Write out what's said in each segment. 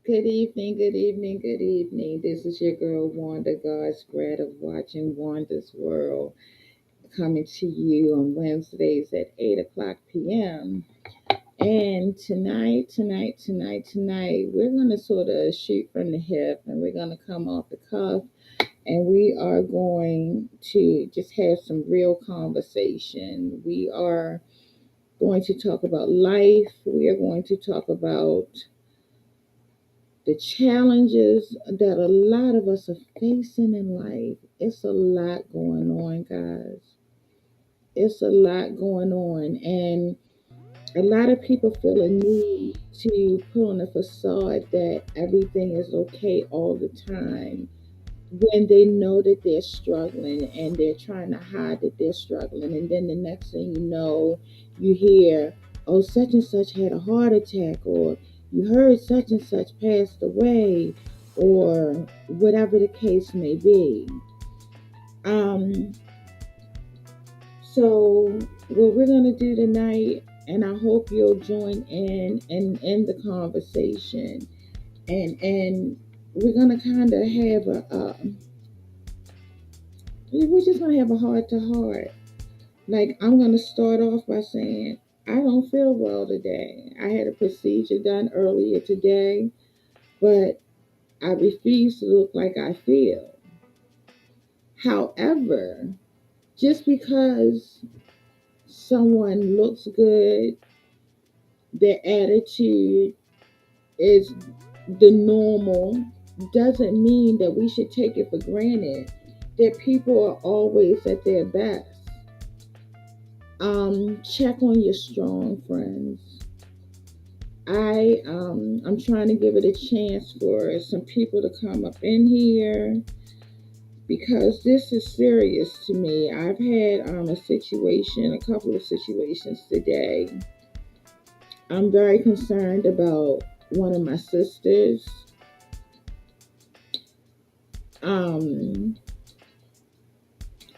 Good evening, good evening, good evening. This is your girl Wanda Godsbratt of Watching Wanda's World, coming to you on Wednesdays at 8 o'clock p.m. And tonight, we're going to sort of shoot from the hip and we're going to come off the cuff and we are going to just have some real conversation. We are going to talk about life. We are going to talk about the challenges that a lot of us are facing in life. It's a lot going on, guys. It's a lot going on. And a lot of people feel a need to put on a facade that everything is okay all the time when they know that they're struggling and they're trying to hide that they're struggling. And then the next thing you know, you hear, oh, such and such had a heart attack, or you heard such and such passed away, or whatever the case may be. Um, so what we're gonna do tonight, and I hope you'll join in the conversation, and we're gonna kind of have we're just gonna have a heart to heart. Like, I'm gonna start off by saying I don't feel well today. I had a procedure done earlier today, but I refuse to look like I feel. However, just because someone looks good, their attitude is the normal, doesn't mean that we should take it for granted that people are always at their best. Check on your strong friends. I'm trying to give it a chance for some people to come up in here because this is serious to me. I've had a couple of situations today. I'm very concerned about one of my sisters.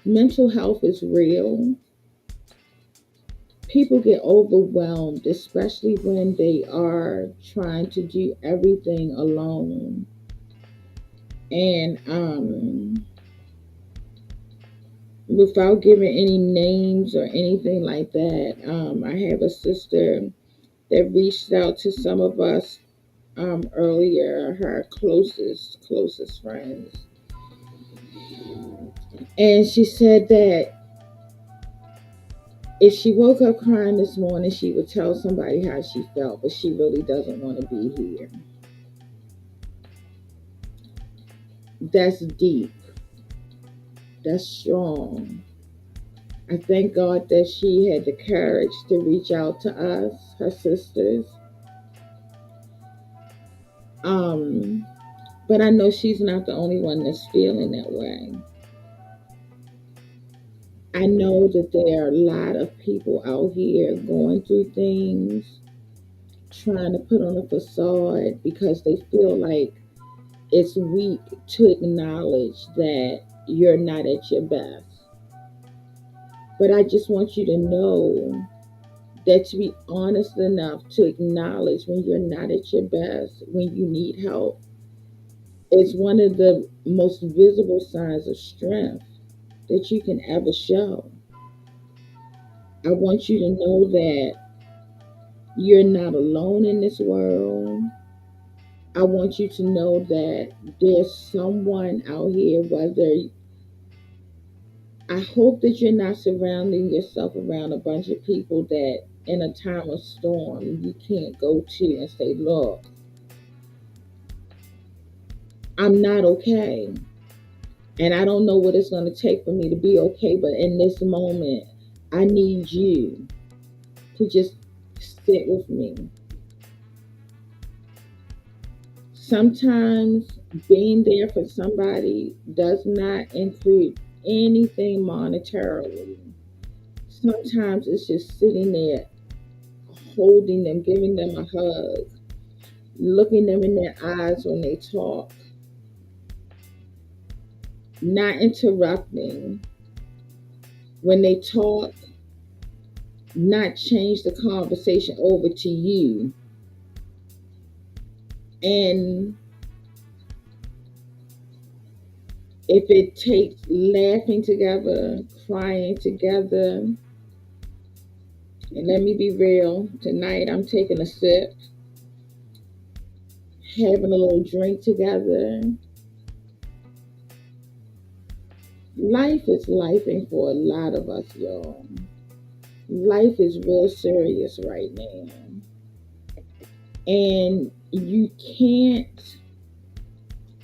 Mental health is real. People get overwhelmed, especially when they are trying to do everything alone. And without giving any names or anything like that, I have a sister that reached out to some of us earlier, her closest friends. And she said that if she woke up crying this morning, she would tell somebody how she felt, but she really doesn't want to be here. That's deep. That's strong. I thank God that she had the courage to reach out to us, her sisters. But I know she's not the only one that's feeling that way. I know that there are a lot of people out here going through things, trying to put on a facade because they feel like it's weak to acknowledge that you're not at your best. But I just want you to know that to be honest enough to acknowledge when you're not at your best, when you need help, is one of the most visible signs of strength that you can ever show. I want you to know that you're not alone in this world. I want you to know that there's someone out here, I hope that you're not surrounding yourself around a bunch of people that in a time of storm you can't go to and say, look, I'm not okay. And I don't know what it's going to take for me to be okay, but in this moment, I need you to just sit with me. Sometimes being there for somebody does not include anything monetarily. Sometimes it's just sitting there, holding them, giving them a hug, looking them in their eyes when they talk, not interrupting when they talk, not change the conversation over to you. And if it takes laughing together, crying together, and let me be real, tonight I'm taking a sip, having a little drink together. Life is lifing for a lot of us, y'all. Life is real serious right now. And you can't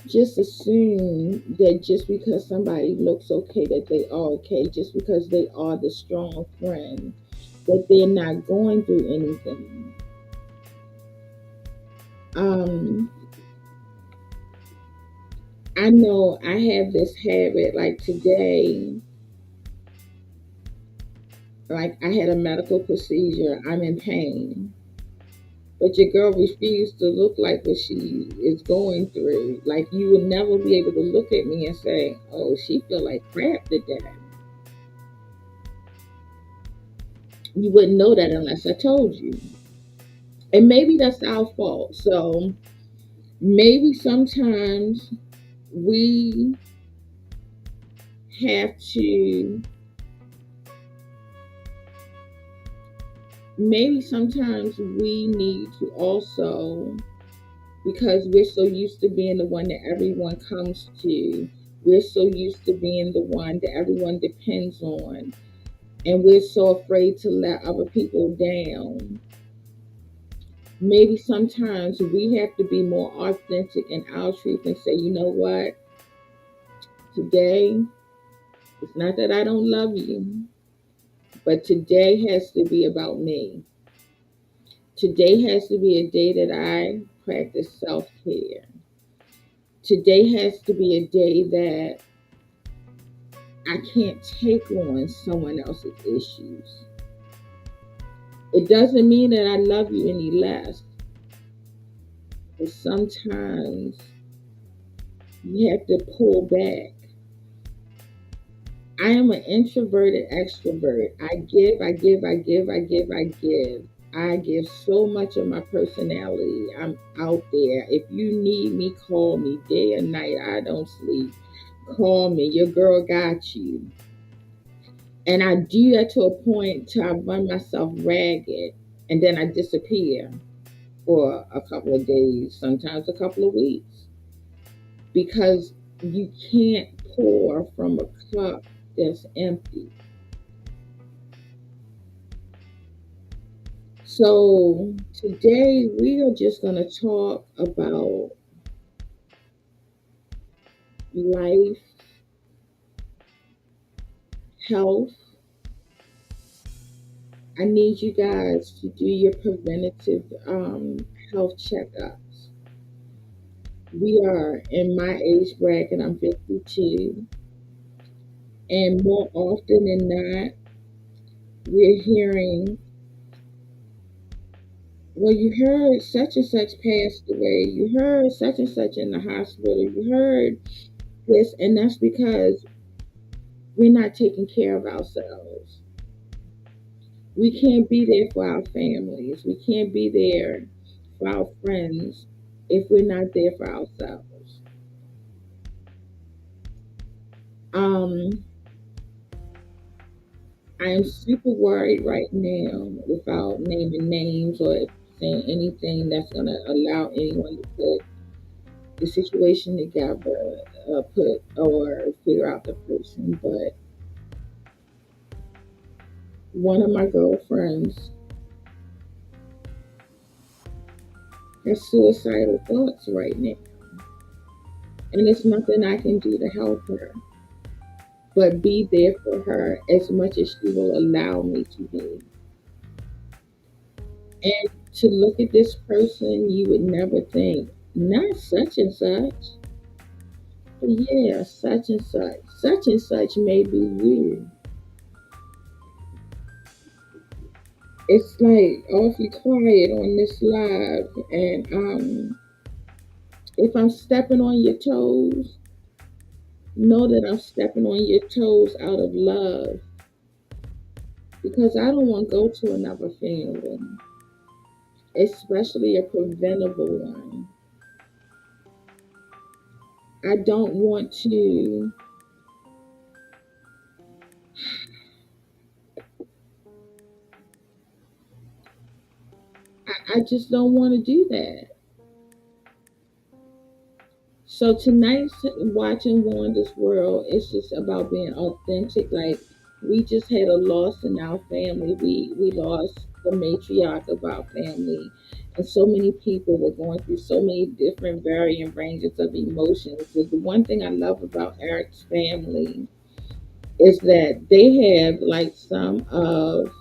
just assume that just because somebody looks okay that they are okay, just because they are the strong friend, that they're not going through anything. Um, I know I have this habit, like today, like I had a medical procedure, I'm in pain. But your girl refused to look like what she is going through. Like you will never be able to look at me and say, "Oh, she feel like crap today." You wouldn't know that unless I told you. And maybe that's our fault. So maybe sometimes we have to, maybe sometimes we need to also, because we're so used to being the one that everyone comes to, we're so used to being the one that everyone depends on, and we're so afraid to let other people down. Maybe sometimes we have to be more authentic in our truth and say, you know what, today, it's not that I don't love you, but today has to be about me. Today has to be a day that I practice self care. Today has to be a day that I can't take on someone else's issues. It doesn't mean that I love you any less, but sometimes you have to pull back. I am an introverted extrovert. I give, I give, I give, I give, I give. I give so much of my personality. I'm out there. If you need me, call me day or night. I don't sleep. Call me. Your girl got you. And I do that to a point till I run myself ragged and then I disappear for a couple of days, sometimes a couple of weeks. Because you can't pour from a cup that's empty. So today we are just going to talk about life, health. I need you guys to do your preventative health checkups. We are in my age bracket, I'm 52, and more often than not, we're hearing, well, you heard such and such passed away, you heard such and such in the hospital, you heard this, and that's because we're not taking care of ourselves. We can't be there for our families. We can't be there for our friends if we're not there for ourselves. Um, I am super worried right now without naming names or saying anything that's going to allow anyone to put the situation together, put or figure out the person. But one of my girlfriends has suicidal thoughts right now, and it's nothing I can do to help her, but be there for her as much as she will allow me to be. And to look at this person, you would never think, not such and such, but yeah, such and such may be you. It's like awfully quiet on this live, and if I'm stepping on your toes, know that I'm stepping on your toes out of love, because I don't want to go to another funeral, especially a preventable one. I don't want to, I just don't want to do that. So tonight's watching Wanda's World is just about being authentic. Like, we just had a loss in our family. We lost the matriarch of our family, and so many people were going through so many different varying ranges of emotions. But the one thing I love about Eric's family is that they have like some of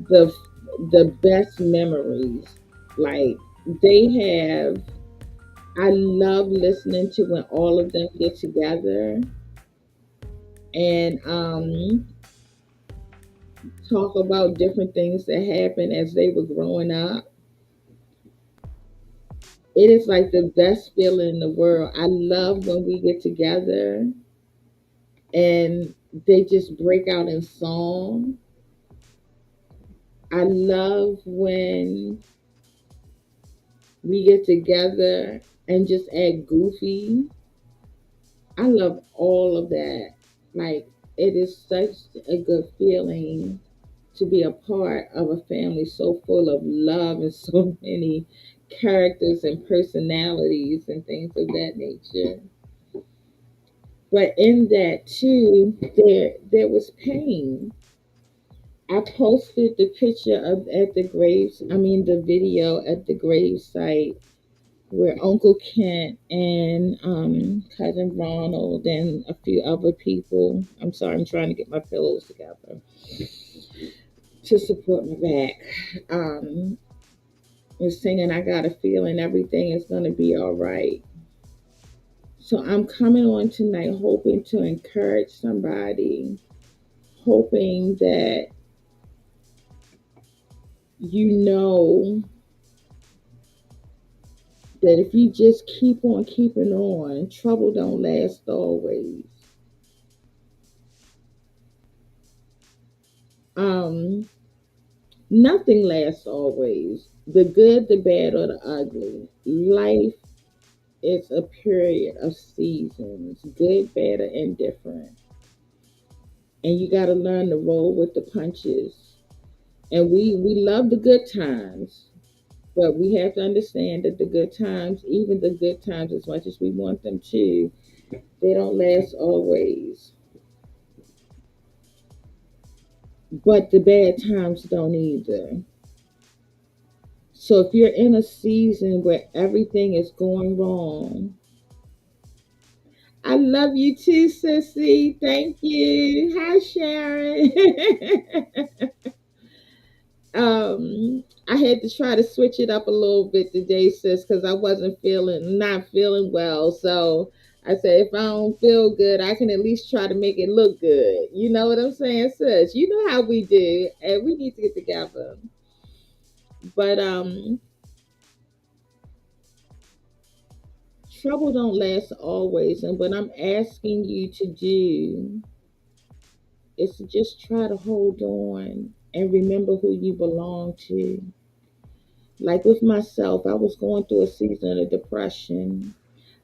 the the best memories. Like, they have, I love listening to when all of them get together and talk about different things that happened as they were growing up. It is like the best feeling in the world. I love when we get together and they just break out in song. I love when we get together and just act goofy. I love all of that. Like, it is such a good feeling to be a part of a family so full of love and so many characters and personalities and things of that nature. But in that too, there was pain. I posted the picture of at the graves. I mean, the video at the grave site where Uncle Kent and cousin Ronald and a few other people. I'm sorry, I'm trying to get my pillows together to support my back. Was singing, I got a feeling everything is going to be all right. So I'm coming on tonight hoping to encourage somebody, hoping that you know that if you just keep on keeping on, trouble don't last always. Um, Nothing lasts always. The good, the bad, or the ugly. Life is a period of seasons, good, bad, or indifferent. And you got to learn to roll with the punches. And we love the good times, but we have to understand that the good times, even the good times, as much as we want them to, they don't last always. But the bad times don't either. So if you're in a season where everything is going wrong, I love you too, sissy. Thank you. Hi, Sharon. I had to try to switch it up a little bit today, sis, because I wasn't not feeling well. So I said, if I don't feel good, I can at least try to make it look good. You know what I'm saying, sis? You know how we do, and we need to get together. But trouble don't last always, and what I'm asking you to do is to just try to hold on and remember who you belong to. Like with myself, I was going through a season of depression.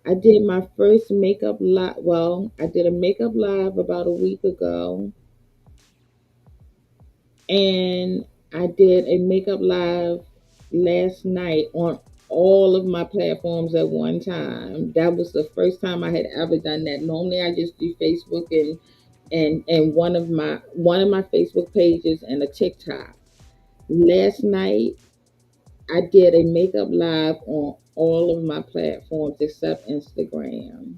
I did my first makeup live. Well, I did a makeup live about a week ago, and I did a makeup live last night on all of my platforms at one time. That was the first time I had ever done that. Normally, I just do Facebook and one of my Facebook pages and a TikTok. Last night, I did a makeup live on all of my platforms except Instagram.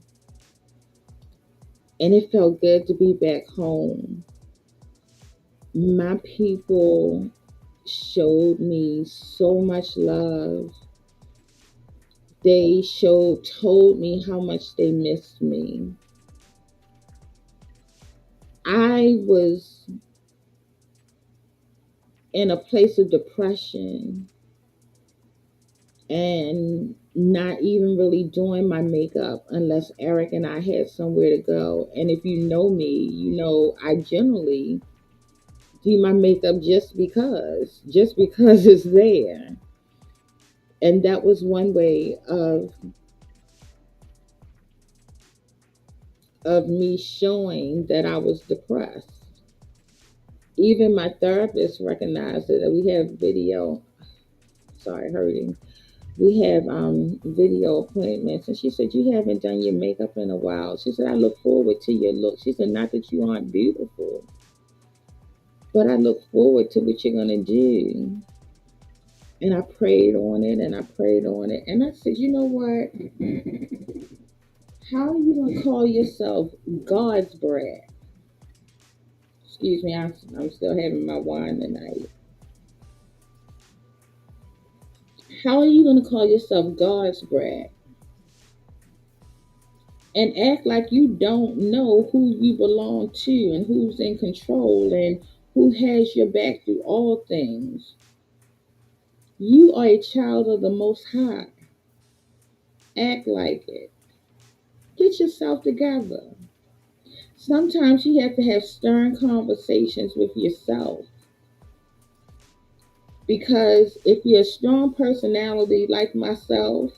And it felt good to be back home. My people showed me so much love. They told me how much they missed me. I was in a place of depression and not even really doing my makeup unless Eric and I had somewhere to go. And if you know me, you know I generally do my makeup just because it's there. And that was one way of of me showing that I was depressed. Even my therapist recognized it. We have video, sorry, hurting. We have video appointments. And she said, you haven't done your makeup in a while. She said, I look forward to your look. She said, not that you aren't beautiful, but I look forward to what you're going to do. And I prayed on it and I prayed on it. And I said, you know what? How are you going to call yourself God's brat? Excuse me, I'm still having my wine tonight. How are you going to call yourself God's brat and act like you don't know who you belong to and who's in control and who has your back through all things? You are a child of the Most High. Act like it. Get yourself together. Sometimes you have to have stern conversations with yourself. Because if you're a strong personality like myself,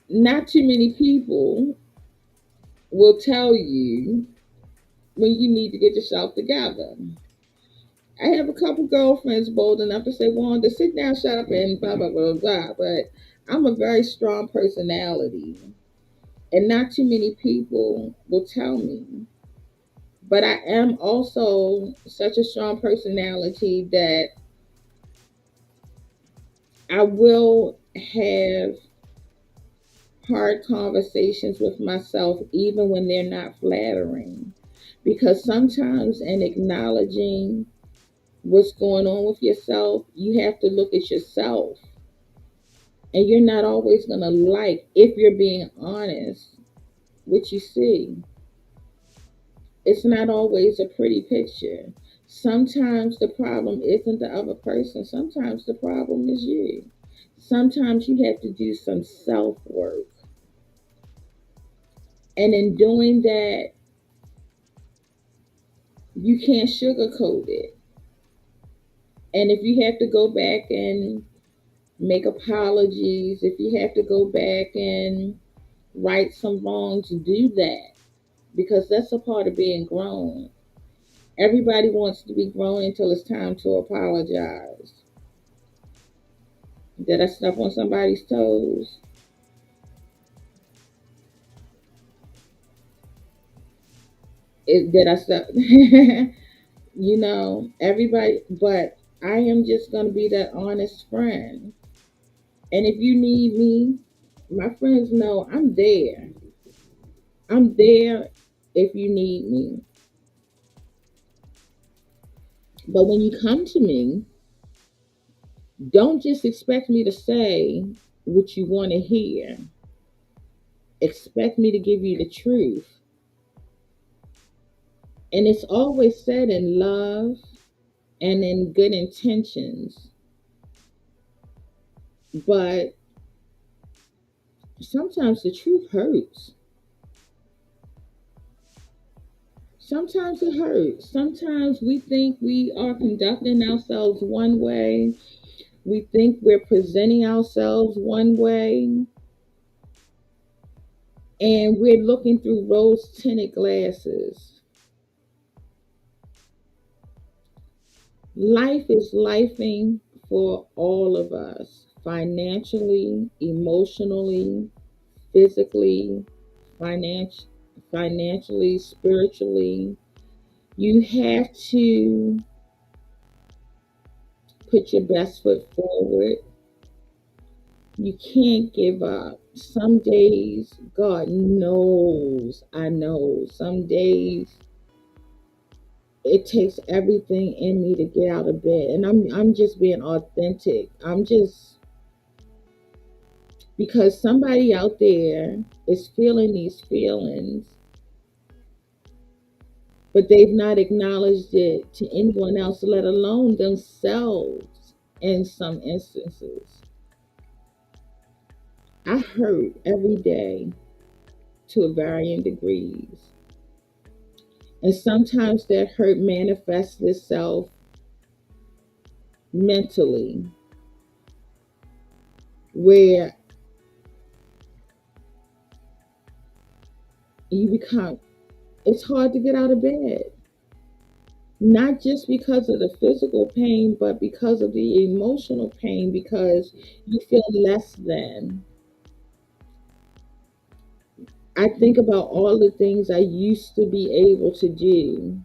not too many people will tell you when you need to get yourself together. I have a couple girlfriends bold enough to say, Wanda, sit down, shut up, and blah, blah, blah, blah. But I'm a very strong personality. And not too many people will tell me. But I am also such a strong personality that I will have hard conversations with myself even when they're not flattering. Because sometimes in acknowledging what's going on with yourself, you have to look at yourself. And you're not always going to like, if you're being honest, what you see. It's not always a pretty picture. Sometimes the problem isn't the other person. Sometimes the problem is you. Sometimes you have to do some self work. And in doing that, you can't sugarcoat it. And if you have to go back and make apologies, if you have to go back and right some wrongs, do that. Because that's a part of being grown. Everybody wants to be grown until it's time to apologize. Did I step on somebody's toes? Did I step? Everybody, but I am just going to be that honest friend. And if you need me, my friends know I'm there. I'm there if you need me. But when you come to me, don't just expect me to say what you want to hear. Expect me to give you the truth. And it's always said in love and in good intentions. But sometimes the truth hurts. Sometimes it hurts. Sometimes we think we are conducting ourselves one way. We think we're presenting ourselves one way. And we're looking through rose-tinted glasses. Life is lifing for all of us, financially, emotionally, physically, financially, spiritually. You have to put your best foot forward. You can't give up. Some days, God knows, I know, some days it takes everything in me to get out of bed. And I'm just being authentic. I'm just, because somebody out there is feeling these feelings, but they've not acknowledged it to anyone else, let alone themselves in some instances. I hurt every day to varying degrees. And sometimes that hurt manifests itself mentally, where become, it's hard to get out of bed. Not just because of the physical pain, but because of the emotional pain, because you feel less than. I think about all the things I used to be able to do,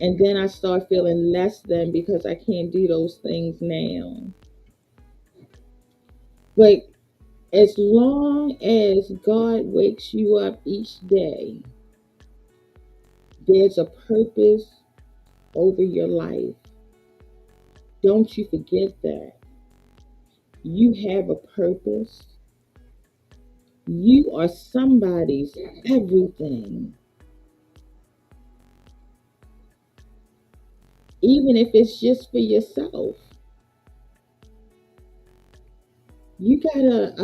and then I start feeling less than because I can't do those things now. But as long as God wakes you up each day, there's a purpose over your life. Don't you forget that. You have a purpose. You are somebody's everything. Even if it's just for yourself. You gotta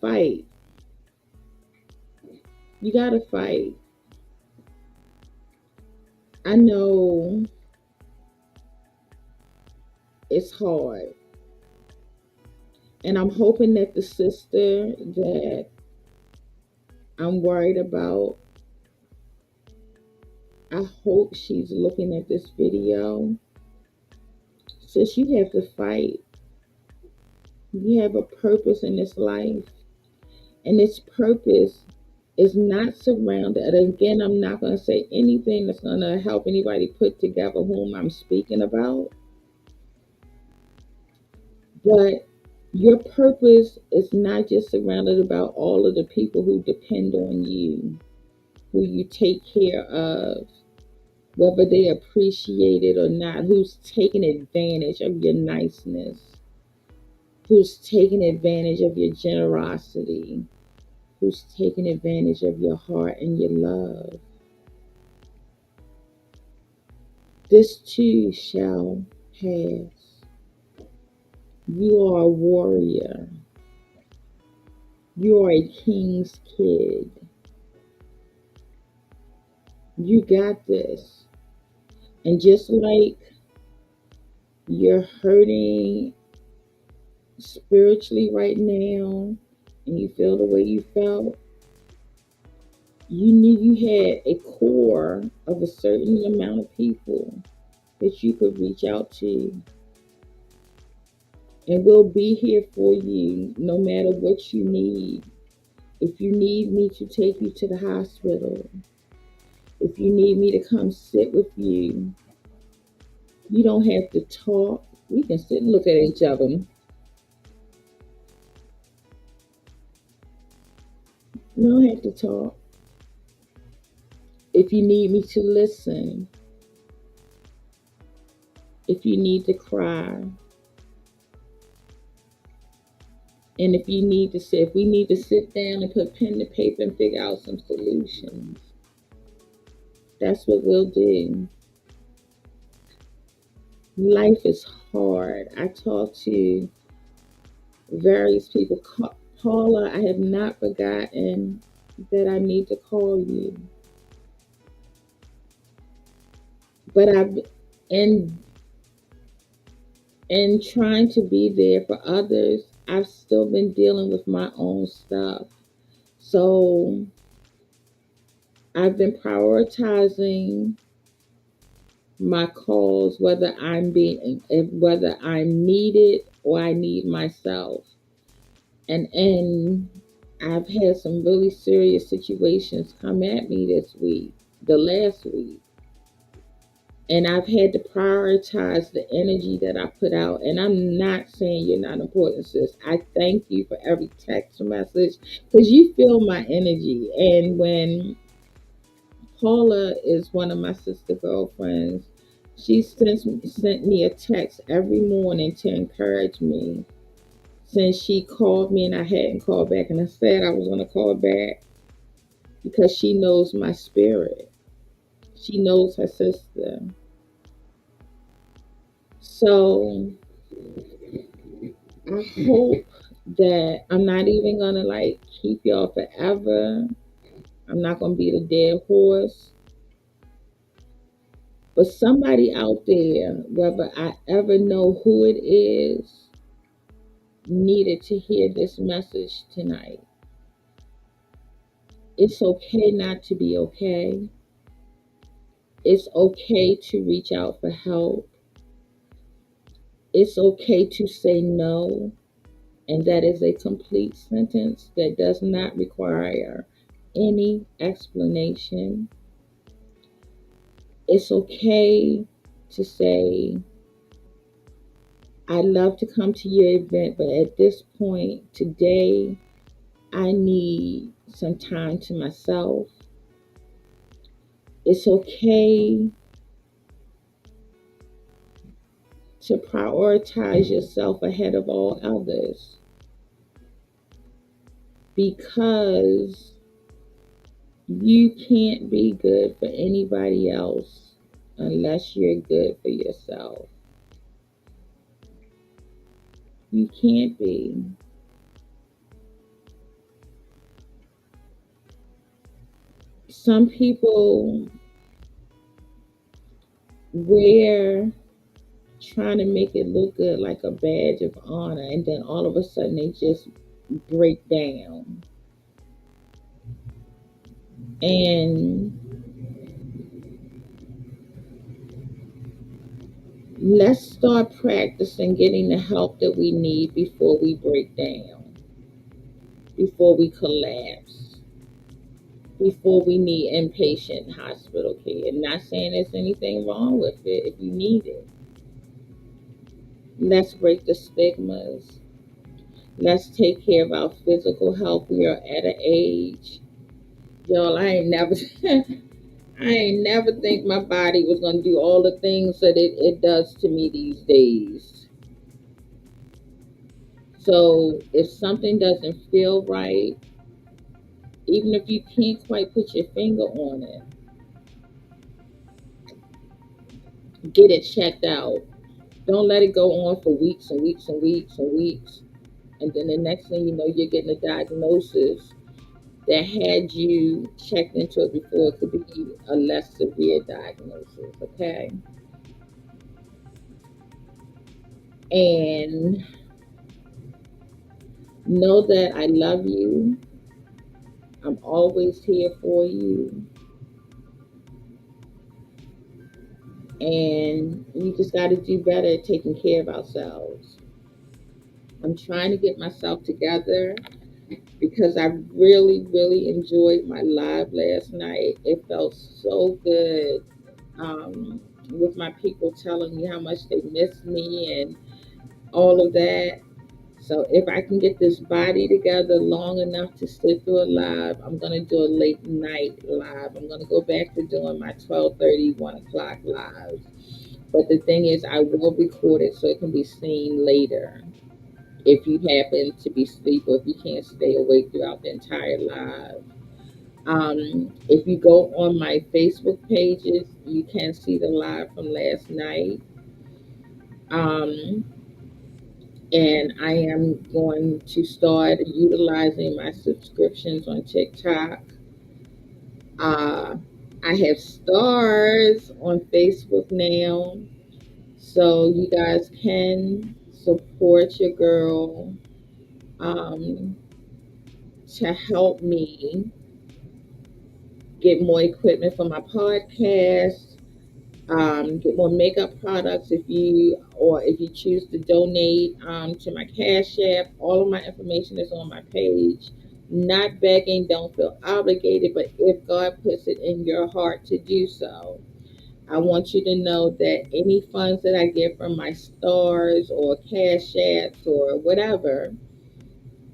fight. You gotta fight. I know it's hard. And I'm hoping that the sister that I'm worried about, I hope she's looking at this video. Sis, you have to fight. You have a purpose in this life. And this purpose is not surrounded. And again, I'm not going to say anything that's going to help anybody put together whom I'm speaking about. But your purpose is not just surrounded about all of the people who depend on you, who you take care of, whether they appreciate it or not, who's taking advantage of your niceness, who's taking advantage of your generosity, who's taking advantage of your heart and your love. This too shall pass. You are a warrior. You are a king's kid. You got this. And just like you're hurting spiritually right now and you feel the way you felt, you knew you had a core of a certain amount of people that you could reach out to. And we'll be here for you no matter what you need. If you need me to take you to the hospital, if you need me to come sit with you, you don't have to talk. We can sit and look at each other. You don't have to talk. If you need me to listen, if you need to cry, and if you need to sit, if we need to sit down and put pen to paper and figure out some solutions, that's what we'll do. Life is hard. I talk to various people. Paula, I have not forgotten that I need to call you. But in trying to be there for others, I've still been dealing with my own stuff. So I've been prioritizing my calls, whether I'm needed or I need myself. And I've had some really serious situations come at me the last week. And I've had to prioritize the energy that I put out. And I'm not saying you're not important, sis. I thank you for every text message because you feel my energy. And when Paula is one of my sister girlfriends, she sent me a text every morning to encourage me. Since she called me and I hadn't called back, and I said I was going to call back because she knows my spirit. She knows her sister. So I hope that I'm not even going to like keep y'all forever. I'm not going to be the dead horse. But somebody out there, whether I ever know who it is needed to hear this message tonight. It's okay not to be okay. It's okay to reach out for help. It's okay to say no. And that is a complete sentence that does not require any explanation. It's okay to say, I'd love to come to your event, but at this point today, I need some time to myself. It's okay to prioritize yourself ahead of all others because you can't be good for anybody else unless you're good for yourself. You can't be. Some people wear trying to make it look good like a badge of honor, and then all of a sudden they just break down. And let's start practicing getting the help that we need before we break down, before we collapse, before we need inpatient hospital care. I'm not saying there's anything wrong with it if you need it. Let's break the stigmas. Let's take care of our physical health. We are at an age, y'all. I ain't never, I ain't never think my body was gonna do all the things that it does to me these days. So if something doesn't feel right, even if you can't quite put your finger on it, get it checked out. Don't let it go on for weeks and weeks and weeks and weeks. And then the next thing you know, you're getting a diagnosis that had you checked into it before. It could be a less severe diagnosis, okay? And know that I love you. I'm always here for you. And we just got to do better at taking care of ourselves. I'm trying to get myself together because I really, really enjoyed my live last night. It felt so good, with my people telling me how much they miss me and all of that. So if I can get this body together long enough to sit through a live, I'm gonna do a late night live. I'm gonna go back to doing my 12:30, 1 o'clock live. But the thing is, I will record it so it can be seen later. If you happen to be asleep or if you can't stay awake throughout the entire live. If you go on my Facebook pages, you can see the live from last night. Um, and I am going to start utilizing my subscriptions on TikTok. Uh, I have stars on Facebook now, so you guys can support your girl, um, to help me get more equipment for my podcast, get more makeup products if you choose to donate, to my Cash App. All of my information is on my page. Not begging, don't feel obligated, but if God puts it in your heart to do so, I want you to know that any funds that I get from my stars or Cash Apps or whatever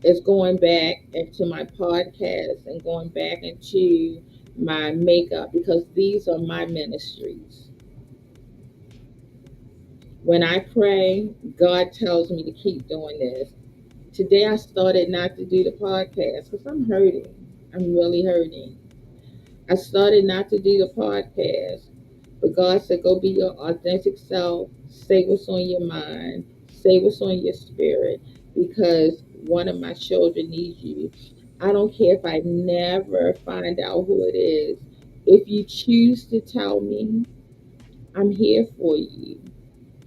is going back into my podcast and going back into my makeup because these are my ministries. When I pray, God tells me to keep doing this. Today I started not to do the podcast because I'm hurting. I'm really hurting. I started not to do the podcast, but God said, go be your authentic self, say what's on your mind, say what's on your spirit, because one of my children needs you. I don't care if I never find out who it is. If you choose to tell me, I'm here for you.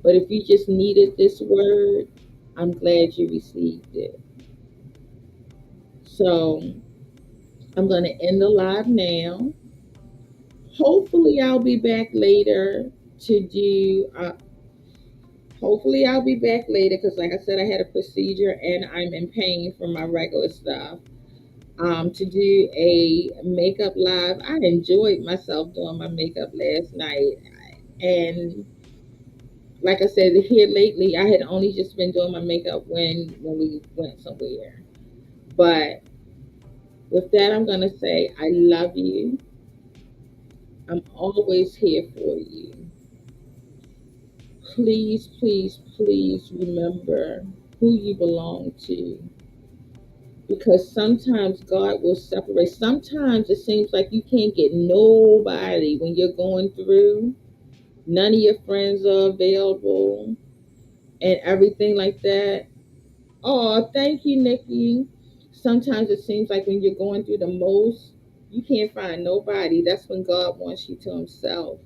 But if you just needed this word, I'm glad you received it. So I'm going to end the live now. Hopefully, I'll be back later to do. Hopefully, I'll be back later because, like I said, I had a procedure and I'm in pain from my regular stuff. To do a makeup live. I enjoyed myself doing my makeup last night, and like I said, here lately, I had only just been doing my makeup when we went somewhere. But with that, I'm gonna say I love you. I'm always here for you. Please, please, please remember who you belong to. Because sometimes God will separate. Sometimes it seems like you can't get nobody when you're going through. None of your friends are available and everything like that. Oh, thank you, Nikki. Sometimes it seems like when you're going through the most, you can't find nobody. That's when God wants you to Himself.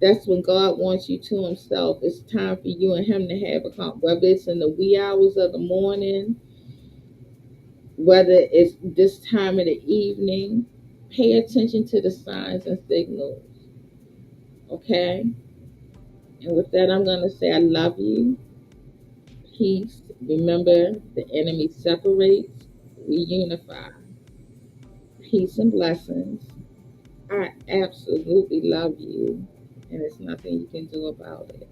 That's when God wants you to Himself. It's time for you and Him to have a whether it's in the wee hours of the morning, whether it's this time of the evening. Pay attention to the signs and signals. Okay? And with that, I'm going to say I love you. Peace. Remember, the enemy separates, we unify. Peace and blessings. I absolutely love you, and there's nothing you can do about it.